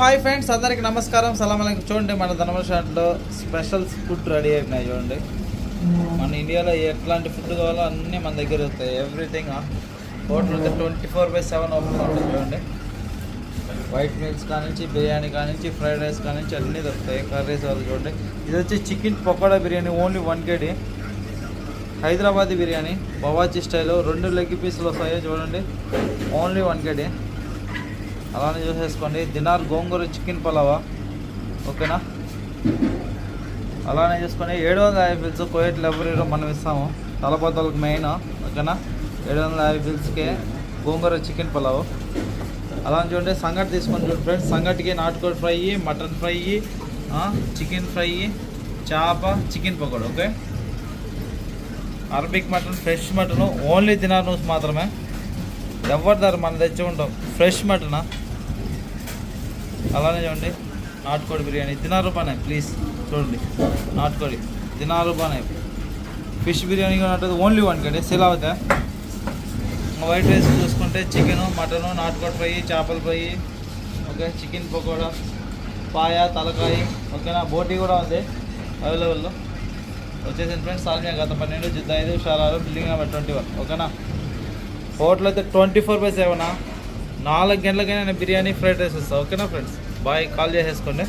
Hi friends, అందరికి నమస్కారం. సలాం అలైకుం. చూడండి, మన ధనమషాట్లో స్పెషల్ ఫుడ్ రెడీ అయిపోయినాయి. చూడండి, మన ఇండియాలో ఎట్లాంటి ఫుడ్ కావాలో అన్నీ మన దగ్గర వస్తాయి. ఎవ్రీథింగ్ హోటల్ అయితే 24/7 ఓపెన్ ఉంటుంది. చూడండి, వైట్ మీల్స్ కానించి, బిర్యానీ కానించి, ఫ్రైడ్ రైస్ కానించి అన్నీ దొరుకుతాయి. కర్రీస్ వాళ్ళు చూడండి, ఇది వచ్చి chicken pakoda biryani, only 1 kg. Hyderabadi biryani Bawarchi స్టైల్లో 2 లెగ్ పీసులు వస్తాయి. చూడండి, ఓన్లీ 1 kg. అలానే చూసేసుకోండి. దినార్ గోంగూర చికెన్ పలావా, ఓకేనా. అలానే చూసుకొని 750 ఫిల్స్ కోయట్ లెవరీలో మనం ఇస్తాము. తలపోతలకు మెయిన్, ఓకేనా. 750 ఫిల్స్కే గోంగూర చికెన్ పలావు. అలానే చూడండి, సంగటి తీసుకొని చూడండి ఫ్రెండ్స్. సంగటికి నాటుకోడి fry, mutton fry, chicken fry, చేప, chicken pakoda, okay. Arabic mutton, fresh mutton, only దినార్ నూస్ మాత్రమే. ఎవరి ధర మనం తెచ్చి ఉంటాం, ఫ్రెష్ మటనా. అలానే చూడండి, నాటుకోడి బిర్యానీ ₹10 ప్లీజ్. చూడండి, నాటుకోడి ₹10. ఫిష్ బిర్యానీ కూడా ఉంటుంది, ఓన్లీ 1 kg. సెల్ అవుతాయి. వైట్ రైస్ చూసుకుంటే చికెను, మటను, నాటుకోడి ఫ్రై, చేపల ఫ్రై, ఓకే. చికెన్ పకోడా, పాయ, తలకాయ, ఓకేనా. బోటీ కూడా ఉంది అవైలబుల్లో. వచ్చేసింది ఫ్రెండ్స్. సాల్మియా గత 12, జిద్దా 5, షారాలు, బిల్డింగ్ నెంబర్ 21, ఓకేనా. హోటల్ అయితే 24/7 4 గంటలకైనా నేను బిర్యానీ, ఫ్రైడ్ రైస్ ఇస్తాను, ఓకేనా ఫ్రెండ్స్. బాయ్, కాల్ చేసేసుకోండి.